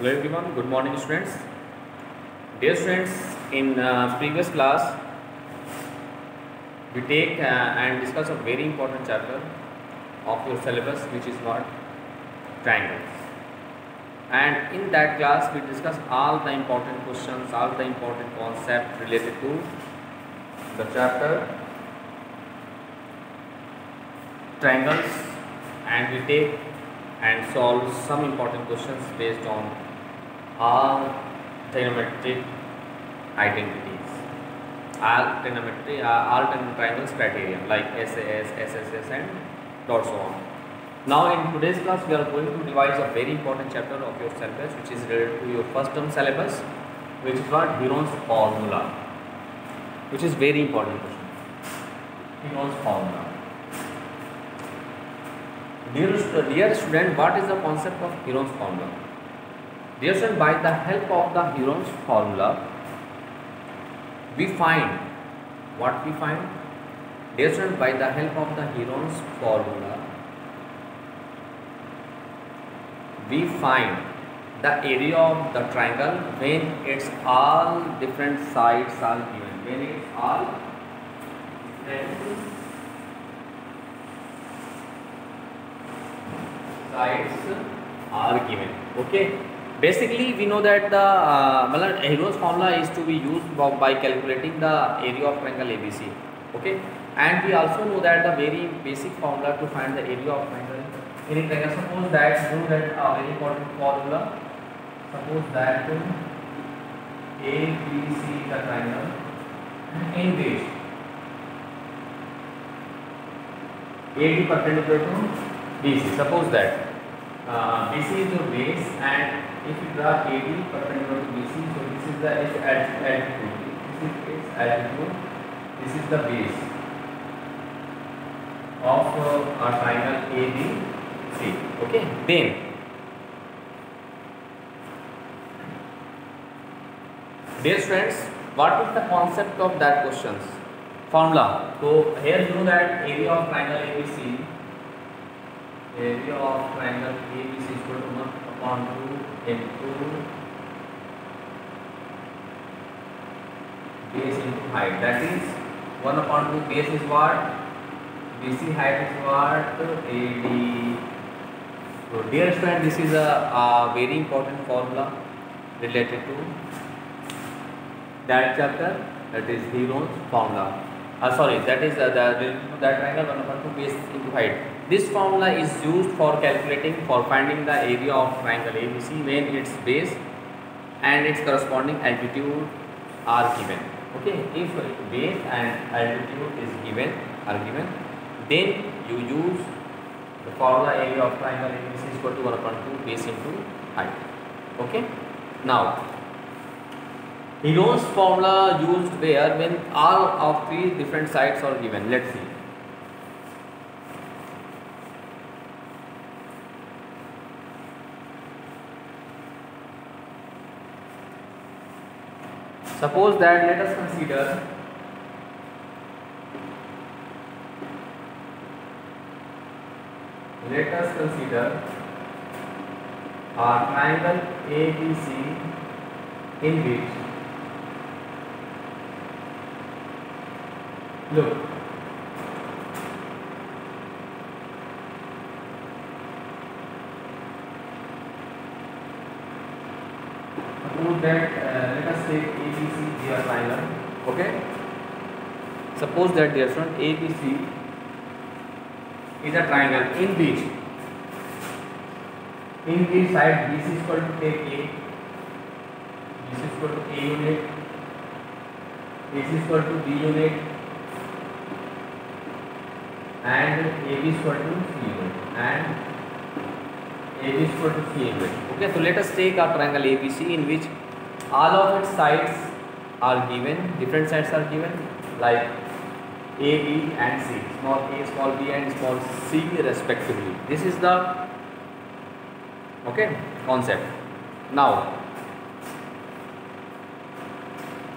Hello everyone, good morning students. Dear students, in previous class we take and discuss a very important chapter of your syllabus, which is what? Triangles. And in that class we discuss all the important questions, all the important concepts related to the chapter triangles, and we take and solve some important questions based on all trigonometric identities, all trigonometric triangles criterion like SAS, SSS and dot so on. Now in today's class we are going to revise a very important chapter of your syllabus, which is related to your first term syllabus, which is what? Heron's formula, which is very important question. Heron's formula. Dear student, what is the concept of Heron's formula? Dear student, by the help of the Heron's formula, we find what we find. Dear student, by the help of the Heron's formula, we find the area of the triangle when its all different sides are given. When its all different sides are given. Okay. Basically, we know that the Heron's formula is to be used by calculating the area of triangle ABC. Okay. And we also know that the very basic formula to find the area of triangle in a triangle. Suppose that know that a very important formula. Suppose that ABC is the triangle in which AD perpendicular to BC. Suppose that BC is your base, and if you draw AD perpendicular to BC, so this is the altitude. This is its altitude. This is the base of a triangle ABC. Okay. Then, dear friends, what is the concept of that questions? Formula. So here you know that area of triangle ABC. Area of triangle ABC is equal to 1/2 into base into height. That is 1/2 base is what? BC height is what? AD. So dear friend, this is a very important formula related to that chapter. That is Heron's formula. That is that triangle 1/2 base into height. This formula is used for finding the area of triangle ABC when its base and its corresponding altitude are given. Okay, if base and altitude is given, then you use the formula area of triangle ABC is equal to 1/2 base into height. Okay, now Heron's formula used where when all of three different sides are given. Let's see. Suppose that let us consider a triangle ABC in which, look, suppose that let us take ABC be a triangle. Okay. Suppose that dear friend ABC is a triangle in which side BC is equal to take A, BC is equal to A unit, AC is equal to B unit, and AB is equal to C unit, and AB is equal to C unit. Okay, so let us take a triangle ABC in which all of its sides are given, different sides are given, like A, B and C, small a, small b and small c respectively. This is the concept. Now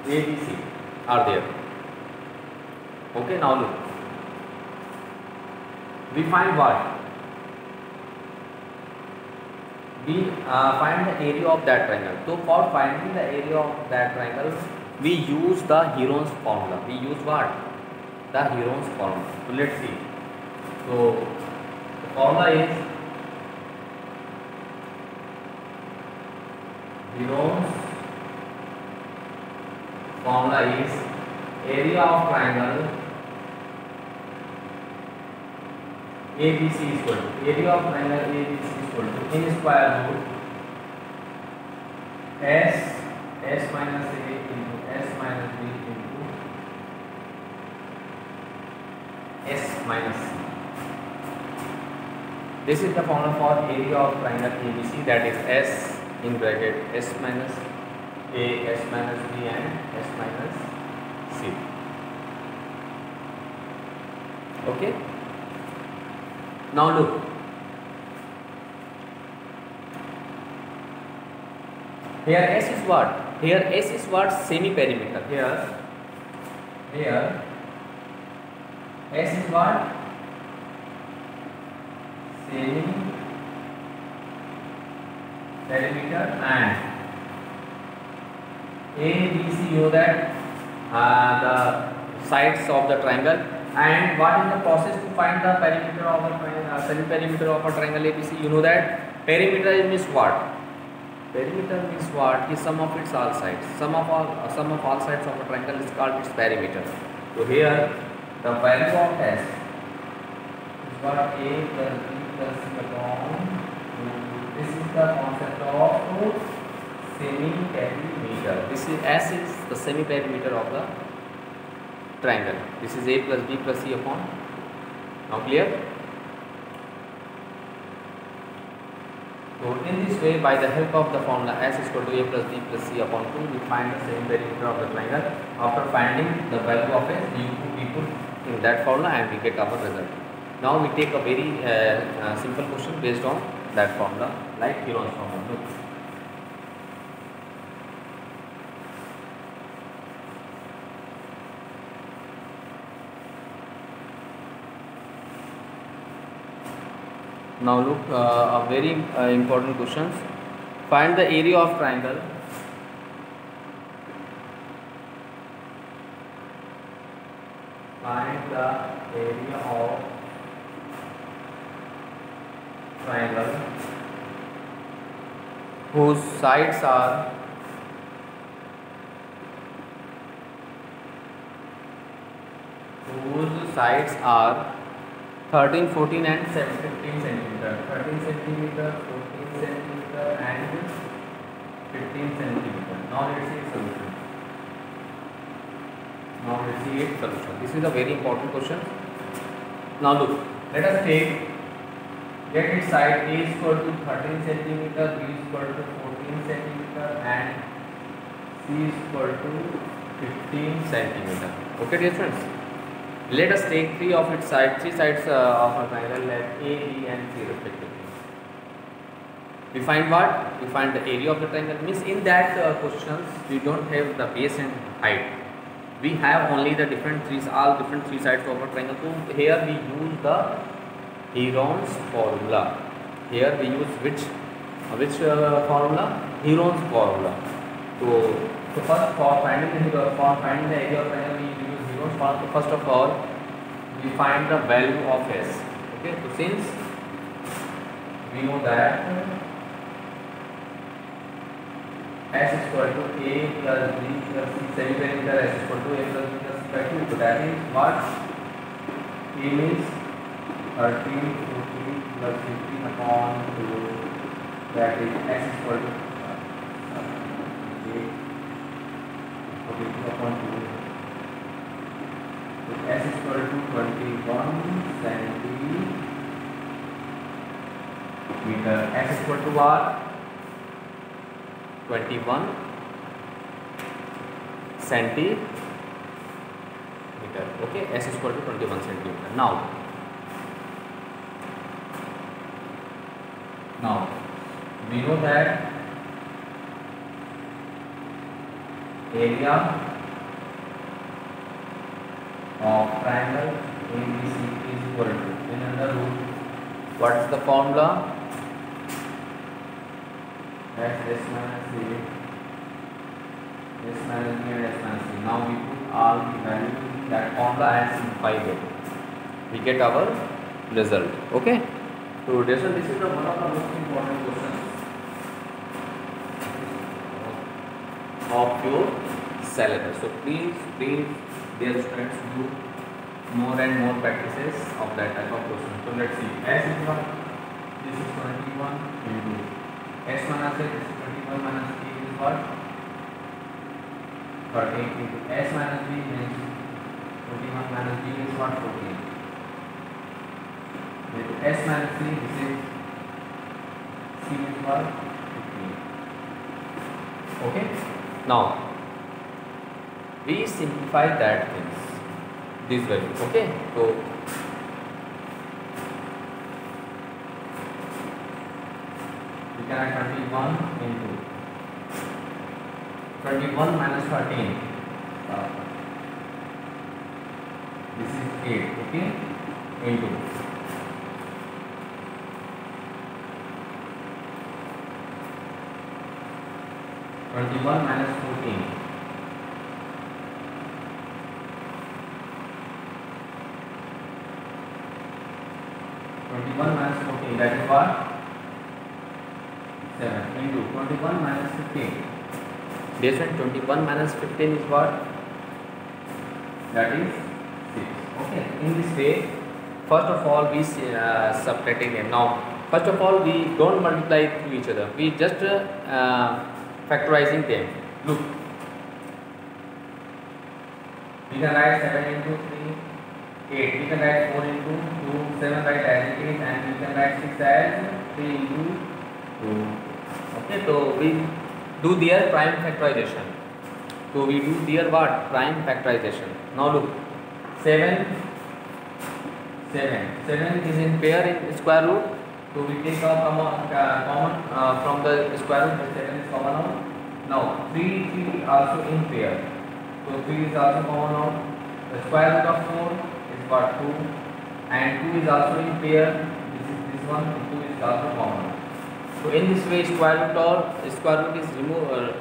A, B, C are there. Okay, now look, we find what? we find the area of that triangle. So for finding the area of that triangle, we use the Heron's formula. We use what? The Heron's formula. So let's see. So the formula is Heron's formula is area of triangle ABC is equal to area of triangle ABC is equal to in square root S minus A into S minus B into S minus C. This is the formula for area of triangle ABC, that is S in bracket S minus A, S minus B and S minus C. Okay. Now look. Here S is what? Here S is what? Semi-perimeter. Here S is what? Semi-perimeter, and A, B, C, you know that the sides of the triangle. And what is the process to find the perimeter of a triangle, semi-perimeter of a triangle ABC? You know that perimeter means what? Perimeter means what? Is sum of its all sides. Sum of all sides of a triangle is called its perimeter. So here the value of S is what? A plus B plus C upon 2. This is the concept of semi-perimeter. This is S is the semi-perimeter of the triangle. This is A plus B plus C upon. Now clear? So in this way, by the help of the formula S is equal to A plus B plus C upon 2, we find the semi-perimeter of the triangle. After finding the value of S, we put in that formula and we get our result. Now we take a very simple question based on that formula, like Heron's formula. Look. Now look, a very important questions. Find the area of triangle. Find the area of triangle whose sides are 13, 14 and 15 centimeter. 13 centimeter, 14 centimeter and 15 centimeter. Now let's see its solution. This is a very important question. Now look, let us get its side. A is equal to 13 centimeter, B is equal to 14 centimeter and C is equal to 15 centimeter. Okay dear friends. Let us take three sides of a triangle, let A, B and C respectively. We find what? We find the area of the triangle. Means in that questions we don't have the base and height. We have only the all different three sides of a triangle. So here we use the Heron's formula. Here we use which formula? Heron's formula. So first for finding the area of triangle we use Heron's formula. So first of all we find the value of S. Okay, so since we know that S is equal to A plus B plus C, semi-perimeter S is equal to A plus B plus C by 2. So that is what? A means 13, 14 plus 15 upon 2. That is S is equal to 2 upon 2. So S is equal to 21 centimeter. S is equal to what? 21 centimeter. Okay, S is equal to 21 centimeter. Now we know that area of triangle ABC is equal to, in under root, what is the formula? as S minus A, S minus B and S minus C. Now we put all the values in that formula and simplify it. We get our result. Okay. So this is the one of the most important questions of your syllabus. So please, dear students, do more and more practices of that type of question. So let's see. S is what? This is 21 into S minus A. This is 21 minus A is what? 13 into S minus B means 21 minus B is what? 14. With S minus C, this is C is what? 15. Okay. Now we simplify that things. This value. Okay. So we can add 21 into 21 minus 13. This is 8. Okay. Into 21 minus 14. 21 minus 14, that is what? 7 into 21 minus 15. This one 21 minus 15 is what? That is 6. Okay. In this way, first of all we subtracting them. Now, first of all we don't multiply to each other. We just factorizing them. Look, we can write 7 into 3, 8. We can write 4 into 2, 7 right as it is, and we can write 6 as 3 into 2. Okay, so we do their prime factorization. So we do their what? Prime factorization. Now look, 7 is in pair in square root. So we take a common from the square root. The 7 is common out. Now 3 also in pair. So 3 is also common out. The square root of 4 is what? 2, and 2 is also in pair. This one. 2 is also common. So in this way, square root is removed.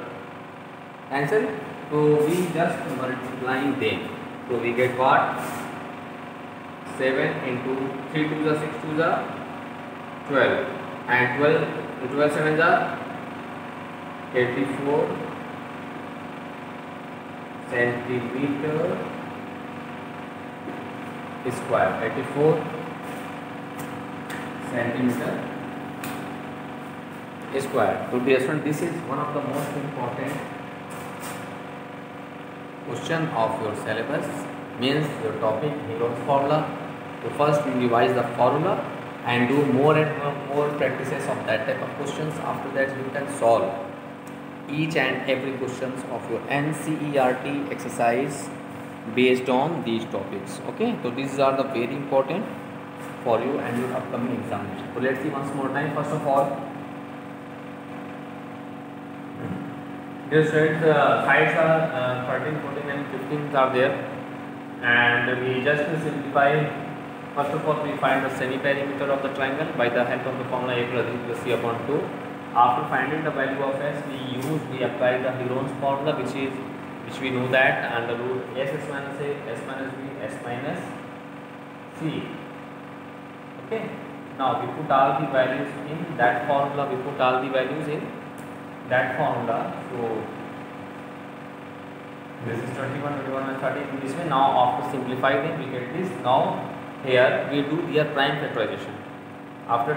Answer. So we just multiplying them. So we get what? 7 into 3 2 is 6 2 is 12, and 12 7 is 84 centimeter square. 84 centimeter square. So dear student, this is one of the most important question of your syllabus, means your topic Heron's formula. So first we revise the formula and do more and more practices of that type of questions. After that you can solve each and every questions of your NCERT exercise based on these topics. Okay, so these are the very important for you and your upcoming examination. So let's see once more time. First of all, this sides are 13, 14 and 15 are there, and we just simplify. First of all, we find the semi-perimeter of the triangle by the help of the formula A plus C upon 2. After finding the value of S, we apply the Heron's formula, which we know that under root S minus A, S minus B, S minus C. Okay. Now we put all the values in that formula. So this is 21, 21 and 30 in this way. Now after simplifying them, we get this. Now here we do their prime factorization. After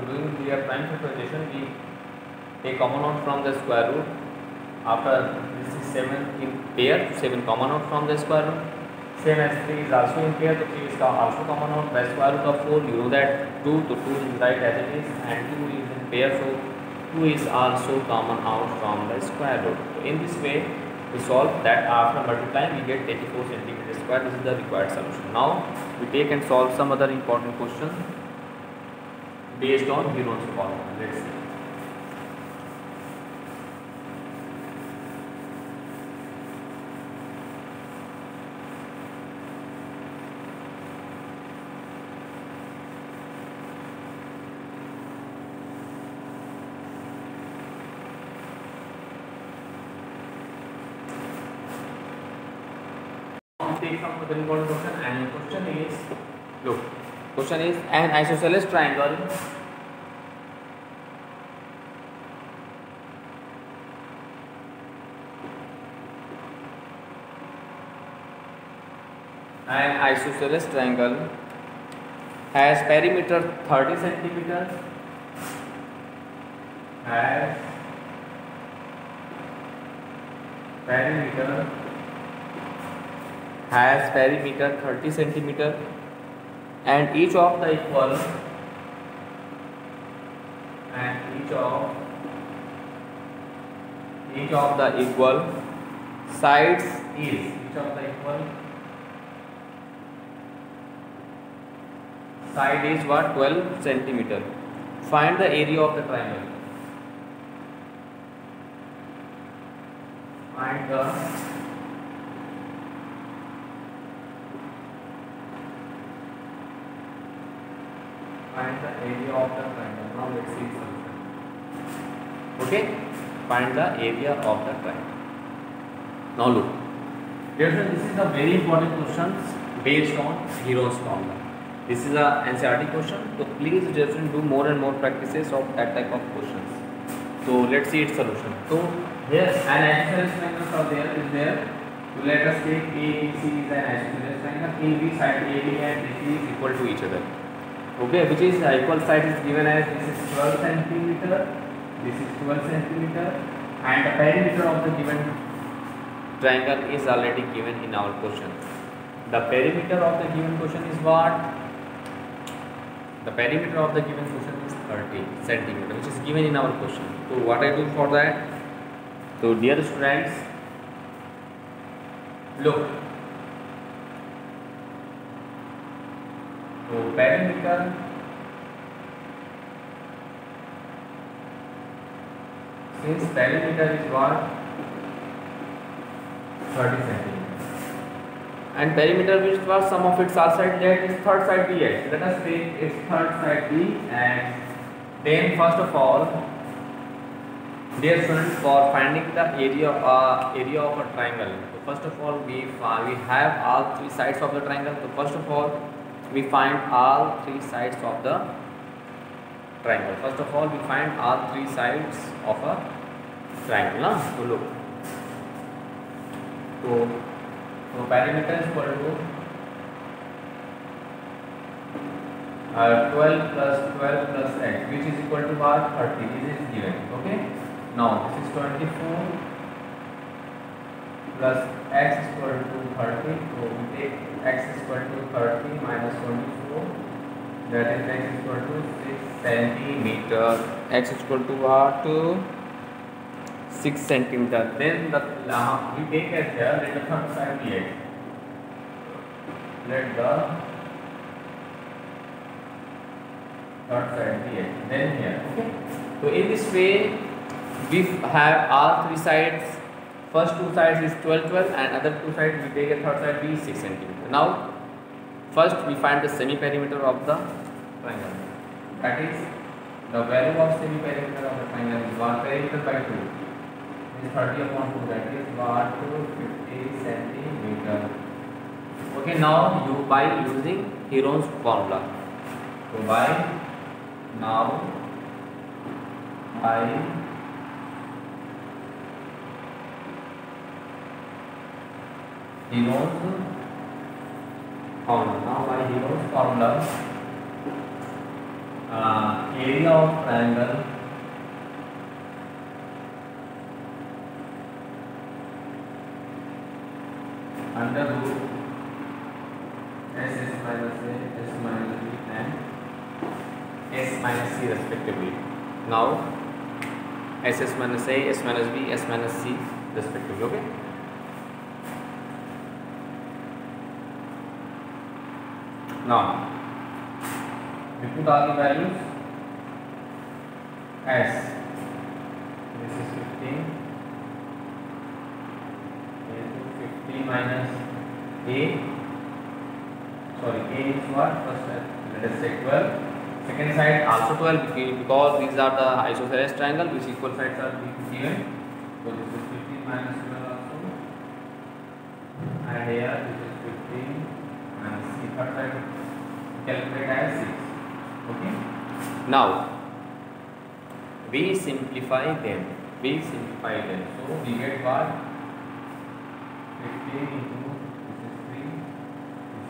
doing their prime factorization, we take common out from the square root. After this is 7 in pair, 7 common out from the square root. Same as 3 is also in pair, so 3 is also common out by square root of 4. You know that 2, so 2 is right as it is, and 2 is in pair, so 2 is also common out from the square root. So in this way we solve that. After multiplying we get 84 centimeter square. This is the required solution. Now we take and solve some other important questions based on Heron's formula. Let's see. take some other important question, and question is, look, question is an isosceles triangle has perimeter 30 centimeters, has perimeter 30 centimeter, and each of the equal sides is what, 12 centimeter. Find the area of the triangle. Find the area of the triangle. Now let's see solution. Okay, find the area of the triangle. Now look, this is a very important question based on Heron's formula. This is a NCERT question, so please just do more and more practices of that type of questions. So let's see its solution. So here an isosceles triangle is there. So let us take ABC is an isosceles triangle in which side AB and BC is equal to each other. Okay, which is equal side is given as this is 12 centimeter, this is 12 centimeter, and the perimeter of the given triangle is already given in our question. The perimeter of the given question is what? The perimeter of the given question is 30 centimeter, which is given in our question. So what I do for that? So dear students, look. So perimeter is what? 30 centimeter. And perimeter which was sum of its all side, that is third side BH. Let us take its third side B, and then first of all, dear students, for finding the area of a triangle, so first of all we have all three sides of the triangle. So first of all we find all three sides of the triangle. So look, so perimeter is equal to 12 plus x, which is equal to what? 30. This is given. Okay. Now this is 24 plus x is equal to 30. So we take x is equal to 30 minus 24. That is x is equal to 6 centimeter. X is equal to what? 6 centimeter. Then we take as here, let the third side be 8. Let the third side be 8. Then here. Okay. So in this way we have all three sides. First two sides is 12, and other two sides we take a third side be 6 centimeter. Now first we find the semi perimeter of the triangle. That is the value of semi perimeter of the triangle is 1 perimeter by 2. 30 upon 2, that is what? 50 centimeter. Okay, now you by using Heron's formula. So by Heron's formula, area of triangle under root s minus a, s minus b, and s minus c respectively. Now s minus a, s minus b, s minus c respectively. Okay. Now we put all the values as this is 15. 50 minus a, sorry, a is what? First let us say 12. Second side also 12 because these are the isosceles triangle which equal sides are given. So this is 15 minus 12 also, and here this is 15 and C third side calculate as 6. Okay. Now we simplify them. So we get what? 15 into this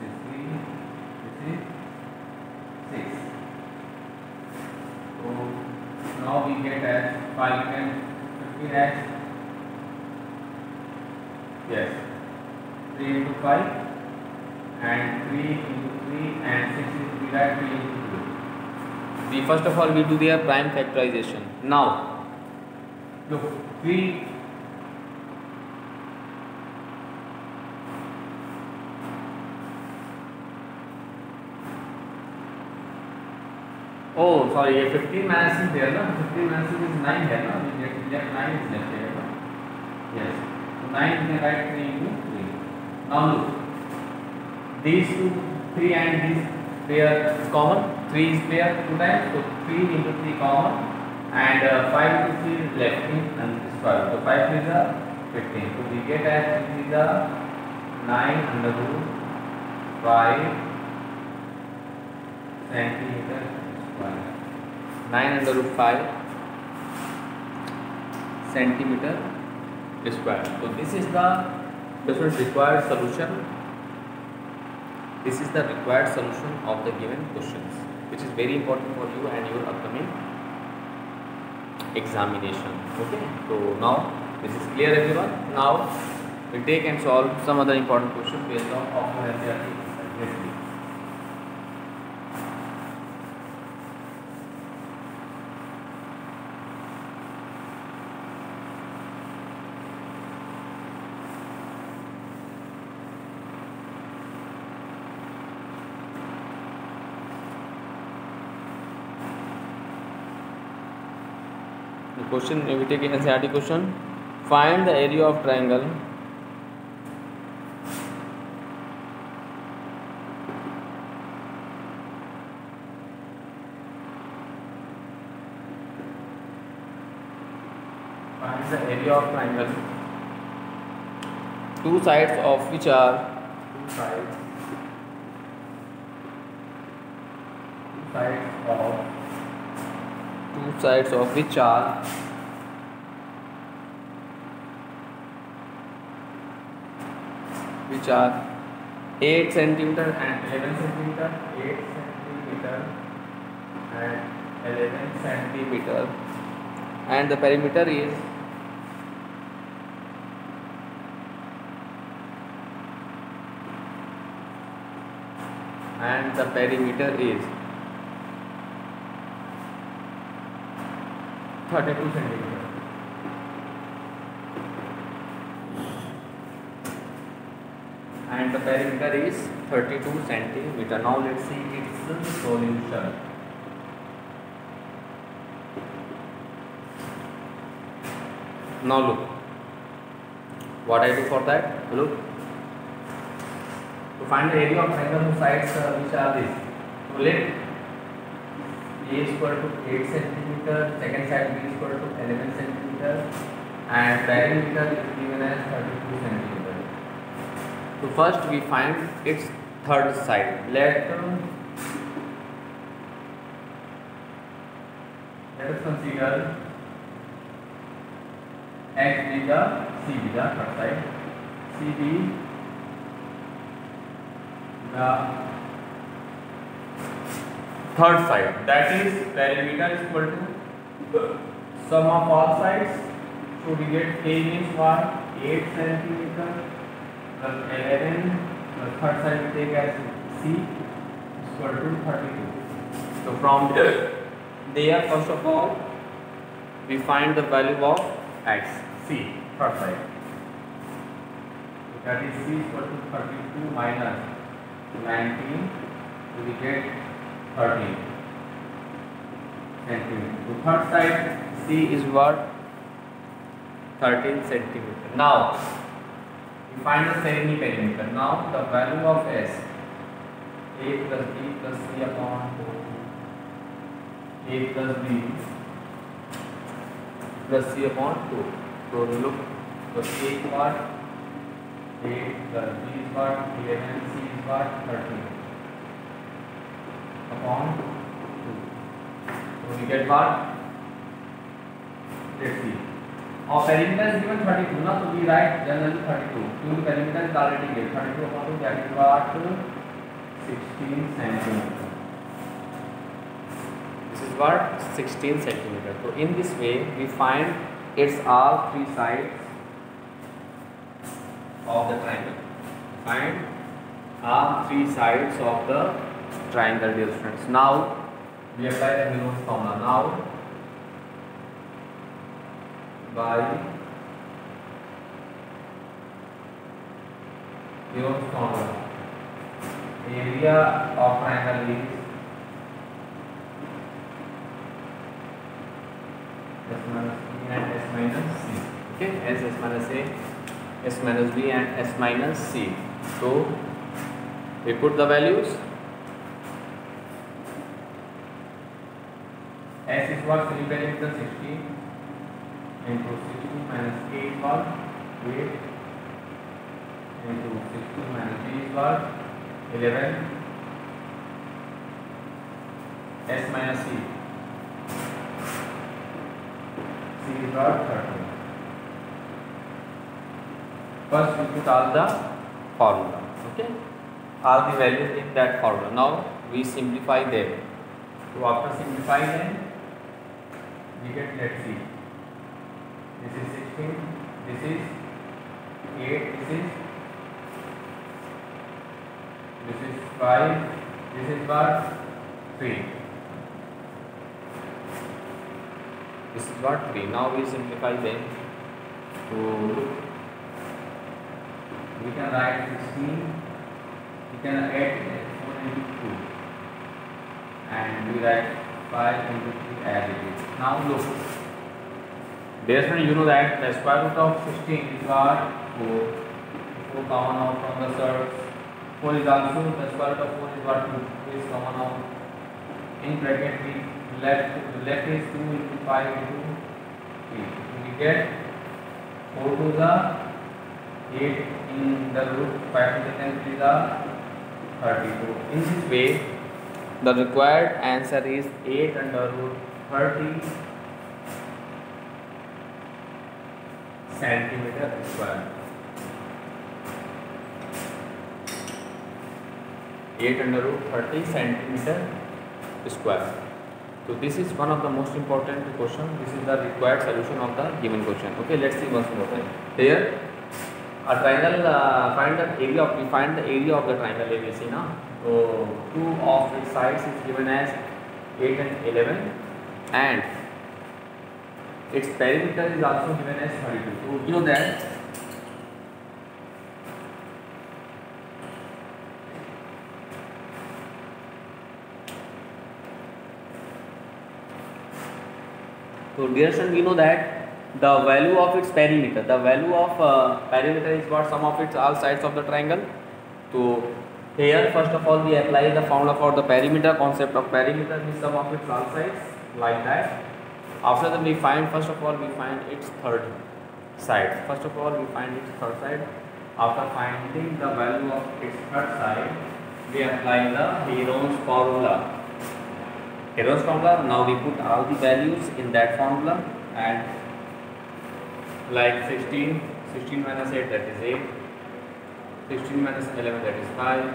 is 3, this is 6. So now we get as 5 and 15 as, yes, 3 into 5 and 3 into 3 and 6 into 3, that 3 into 2. We first of all we do their prime factorization. Now look, 3 oh sorry, ये 15 minus is there ना, 15 minus is 9 है ना, we get 9 is left here ना, yes, so 9 we can write 3 into 3. Now look, these two 3 and this pair is common, 3 is pair 2 times, so 3 into 3 common and 5 into 3 is left in and this 5, so 5 is a 15, so we get as this is a 9 under root 5 centimeter square. 9 under root 5 centimeter square. So this is the required solution. This is the required solution of the given questions, which is very important for you and your upcoming examination. Okay. So now this is clear, everyone. Now we take and solve some other important questions based on NCERT. Let's see. The question, we take an NCERT question. Find the area of triangle two sides of which are two sides of which are 8 centimeter and 11 centimeter, 8 centimeter and 11 centimeter, and the perimeter is and the perimeter is 32 centimeter. And the perimeter is 32 centimeter. Now let's see its solution. Now look, what I do for that? Look, to find the area of triangle whose sides which are this. So let A is equal to 8 centimeter, second side B is equal to 11 centimeter, and perimeter is given as 32 centimeter. So first we find its third side. Let us consider X be the C be the third side, C be the third side. That is perimeter is equal to sum of all sides. So we get A means what? 8 centimeter plus 11 plus third side we take as C is equal to 32. So from there first of all we find the value of X, C, third side. So that is C is equal to 32 minus 19, so we get 13 centimeter. So third side C is what? 13 centimeter. Now we find the semi perimeter. Now the value of S, A plus B plus C upon A plus B plus C upon 2. So look, so A is what? 8 plus B is what 11, C is what 13 upon 2. So we get what? Let's see. Our perimeter is given 32, na? So we write generally 32. Because perimeter is already given 32 upon 2, that is what 16 centimeter. This is what 16 centimeter. So in this way we find its all three sides of the triangle. Find all three sides of the triangle, dear students. Now we apply the Heron's formula. Now by Heron's formula, area of triangle is S minus B and S minus C. Okay, S minus A, S minus B and S minus C. So we put the values. S is what? 3 perimeter 16 into 16 minus A is what? 8 into 16 minus B is what? 11. S minus C. C is what? 13. First we put all the formula. Okay, all the values in that formula. Now we simplify them. So after simplifying them, we get, let's see, this is 16, this is 8, this is 5, this is what? 3. This is what? 3. Now we simplify them. So we can write 16, we can add 4 into 2, and we write 5 into 3 as it is. Now look, dear friend, you know that the square root of 16 is what? 4. 4 common out from the surds. 4 is also, the square root of 4 is what? 2. 2 is common out. In bracket we left is 2 into 5 into 3. We get 4 to the 8 in the root, 5 to the 10 is the 32. In this way the required answer is 8 under root 30 centimeter square. 8 under root 30 centimeter square. So this is one of the most important question. This is the required solution of the given question. Okay, let's see once more time. Here a triangle, find the area of, we find the area of the triangle ABC now. So 2 of its sides is given as 8 and 11, and its perimeter is also given as 32. So you know that dear son, we know that the value of its perimeter, the value of perimeter is what? Sum of its all sides of the triangle. So here first of all we apply the formula for the perimeter. Concept of perimeter is sum of its all sides, like that. After that we find, first of all we find its third side. First of all we find its third side. After finding the value of its third side, we apply the Heron's formula. Heron's formula. Now we put all the values in that formula, and like 16 minus 8, that is 8, 16 minus 11, that is 5,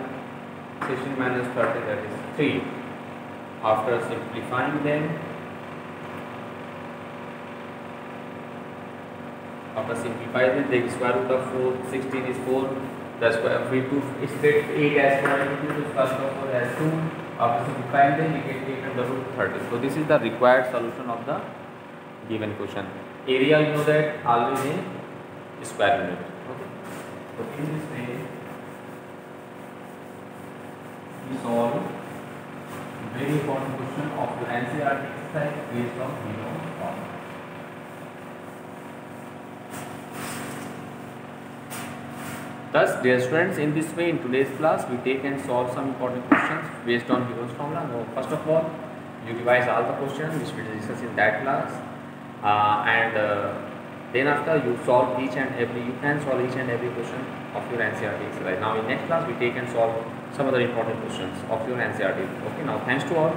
16 minus 30, that is 3. After simplifying them, the square root of 4, 16 is 4, the square we to split 8 as square root of 2, the square root of 4 as 2. After simplifying them, we get 8 under root 30. So this is the required solution of the given question. Area, you know that always in square unit. Okay. So in this way we solve very important question of the NCERT exercise based on Heron's formula. Thus, dear students, in this way in today's class we take and solve some important questions based on Heron's formula. Now, first of all, you revise all the questions which we discussed in that class, and Then after you solve each and every, you can solve each and every question of your NCERT. Right now in next class we take and solve some other important questions of your NCERT. Okay, now thanks to all.